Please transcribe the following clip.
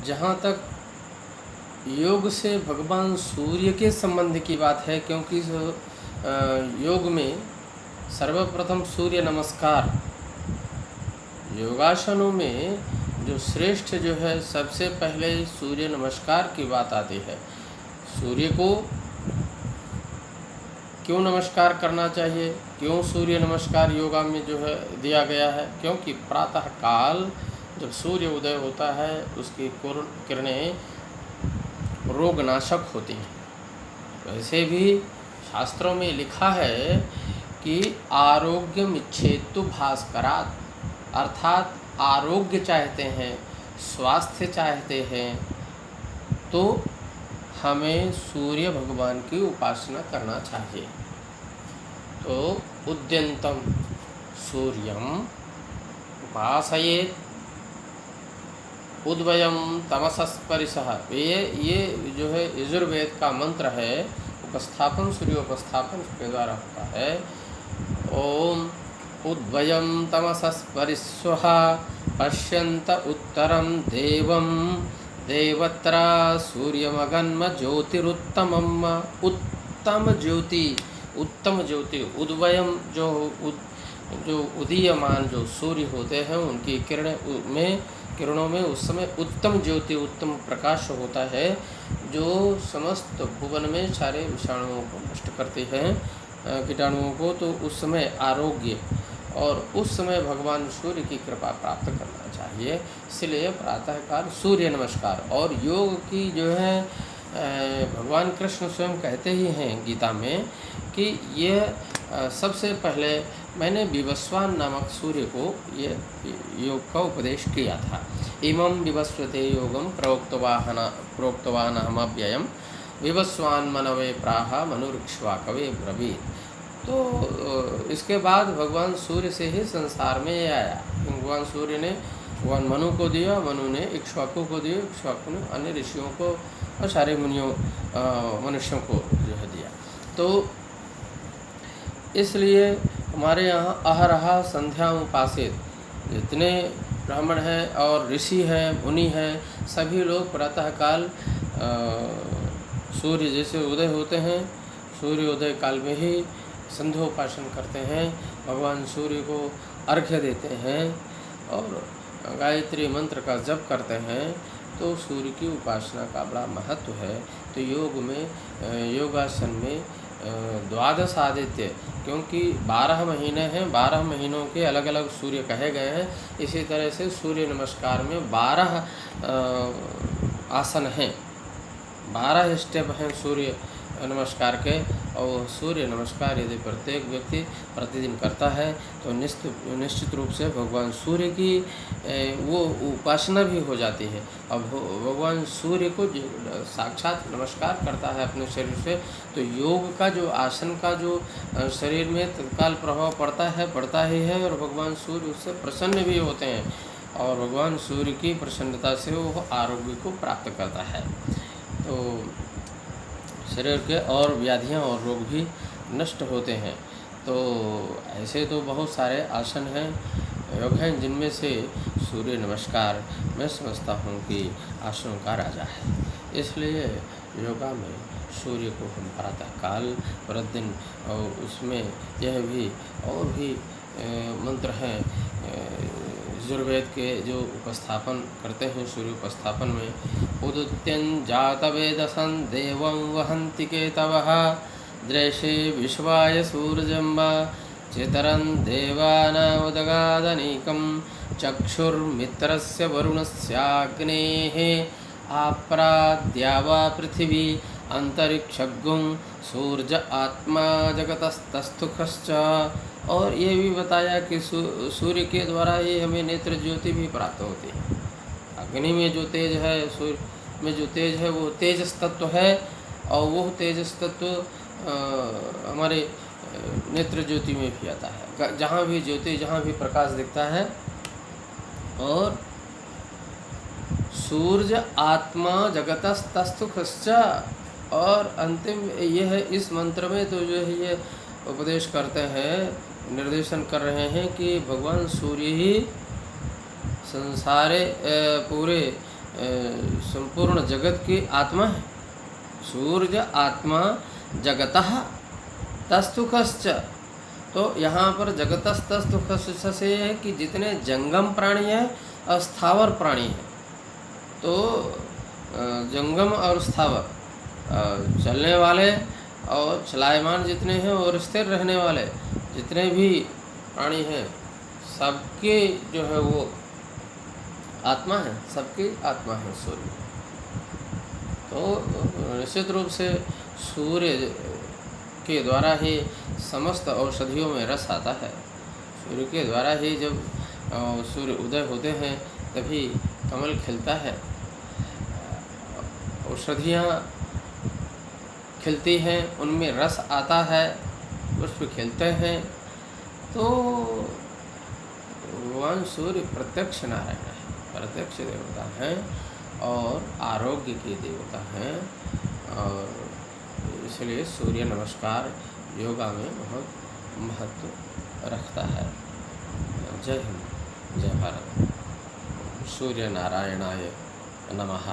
जहाँ तक योग से भगवान सूर्य के संबंध की बात है, क्योंकि योग में सर्वप्रथम सूर्य नमस्कार, योगासनों में जो श्रेष्ठ जो है सबसे पहले सूर्य नमस्कार की बात आती है। सूर्य को क्यों नमस्कार करना चाहिए, क्यों सूर्य नमस्कार योगा में जो है दिया गया है? क्योंकि प्रातः काल जब सूर्य उदय होता है उसकी किरणें रोगनाशक होती हैं। वैसे भी शास्त्रों में लिखा है कि आरोग्यम इच्छेतु भास्करात्, अर्थात आरोग्य चाहते हैं, स्वास्थ्य चाहते हैं तो हमें सूर्य भगवान की उपासना करना चाहिए। तो उद्यंतम सूर्यम उपासयेत् उद्वयम तमसस्परिशः। ये जो है यजुर्वेद का मंत्र है, उपस्थापन सूर्योपस्थापन के द्वारा होता है। ओम उद्वयम तमसस्परिशः पश्यन्त उत्तरम देवम देवत्रा सूर्यमगन्म ज्योतिरुत्तमम्। उत्तम ज्योति, उत्तम ज्योति, उद्वयम जो उदीयमान जो सूर्य होते हैं उनकी किरणों में उस समय उत्तम ज्योति, उत्तम प्रकाश होता है जो समस्त भुवन में सारे विषाणुओं को नष्ट करते हैं, कीटाणुओं को। तो उस समय आरोग्य और उस समय भगवान सूर्य की कृपा प्राप्त करना चाहिए। इसलिए प्रातःकाल सूर्य नमस्कार। और योग की जो है भगवान कृष्ण स्वयं कहते ही हैं गीता में कि यह सबसे पहले मैंने विवस्वान नामक सूर्य को ये योग का उपदेश किया था। इमं विवस्वते योगम प्रोक्तवान अहमव्ययम विवस्वान मनवे प्राह मनुरिक्ष्वाकवे ब्रवीत। तो इसके बाद भगवान सूर्य से ही संसार में आया। भगवान सूर्य ने भगवान मनु को दिया, मनु ने इक्ष्वाकु को दिया, इक्ष्वाकु ने अन्य ऋषियों को और सारे मनुष्यों को जो है दिया। तो इसलिए हमारे यहाँ अहरहा संध्या उपासित जितने ब्राह्मण हैं और ऋषि हैं, मुनि हैं, सभी लोग प्रातःकाल सूर्य जैसे उदय होते हैं, सूर्योदय काल में ही संध्योपासन करते हैं, भगवान सूर्य को अर्घ्य देते हैं और गायत्री मंत्र का जप करते हैं। तो सूर्य की उपासना का बड़ा महत्व है। तो योग में योगासन में द्वादश आदित्य, क्योंकि 12 महीने हैं, 12 महीनों के अलग अलग सूर्य कहे गए हैं। इसी तरह से सूर्य नमस्कार में 12 आसन हैं, 12 स्टेप हैं सूर्य नमस्कार के। और सूर्य नमस्कार यदि प्रत्येक व्यक्ति प्रतिदिन करता है तो निश्चित रूप से भगवान सूर्य की वो उपासना भी हो जाती है। अब भगवान सूर्य को साक्षात नमस्कार करता है अपने शरीर से, तो योग का जो आसन का जो शरीर में तत्काल प्रभाव पड़ता ही है और भगवान सूर्य उससे प्रसन्न भी होते हैं और भगवान सूर्य की प्रसन्नता से वो आरोग्य को प्राप्त करता है। तो शरीर के और व्याधियाँ और रोग भी नष्ट होते हैं। तो ऐसे तो बहुत सारे आसन हैं, योग हैं, जिनमें से सूर्य नमस्कार मैं समझता हूँ कि आसनों का राजा है। इसलिए योगा में सूर्य को हम प्रातःकाल प्रतिदिन, और उसमें यह भी और भी मंत्र हैं यजुर्वेद के जो उपस्थापन करते हैं सूर्य उपस्थापन में। उदुत्यं जातवेदसं देवं वहन्ति केतवः दृशे विश्वाय सूर्यजम्ब चितरं देवानामुदगादनीकं चक्षुर्मित्रस्य वरुणस्याग्नेः आप्राद्यावा पृथिवी अंतरिक्षगुं सूर्य आत्मा जगतस्तस्थुखश्च। और ये भी बताया कि सूर्य के द्वारा ही हमें नेत्र ज्योति भी प्राप्त होती है। अग्नि में जो तेज है, सूर्य में जो तेज है वो तेजस तत्व है, और वो तेजस तत्व हमारे नेत्र ज्योति में भी आता है। जहाँ भी ज्योति, जहाँ भी प्रकाश दिखता है। और सूर्य आत्मा जगतस्तस्थुखश्च, और अंतिम ये है इस मंत्र में तो जो है ये उपदेश करते हैं, निर्देशन कर रहे हैं कि भगवान सूर्य ही संसारे पूरे संपूर्ण जगत की आत्मा है। सूर्य आत्मा जगतः तस्थुखश्च। तो यहाँ पर जगतस्तस्थुखश्च से है कि जितने जंगम प्राणी हैं और स्थावर प्राणी हैं, तो जंगम और स्थावर, चलने वाले और चलायमान जितने हैं और स्थिर रहने वाले जितने भी प्राणी हैं, सबके जो है वो आत्मा है, सबकी आत्मा है सूर्य। तो निश्चित रूप से सूर्य के द्वारा ही समस्त औषधियों में रस आता है। सूर्य के द्वारा ही जब सूर्य उदय होते हैं तभी कमल खिलता है, औषधियाँ खिलती हैं, उनमें रस आता है, पुष्प खिलते हैं। तो भगवान सूर्य प्रत्यक्ष नारायण है, प्रत्यक्ष देवता हैं और आरोग्य के देवता हैं, और इसलिए सूर्य नमस्कार योगा में बहुत महत्व रखता है। जय हिंद, जय भारत। सूर्य नारायणाय नमः।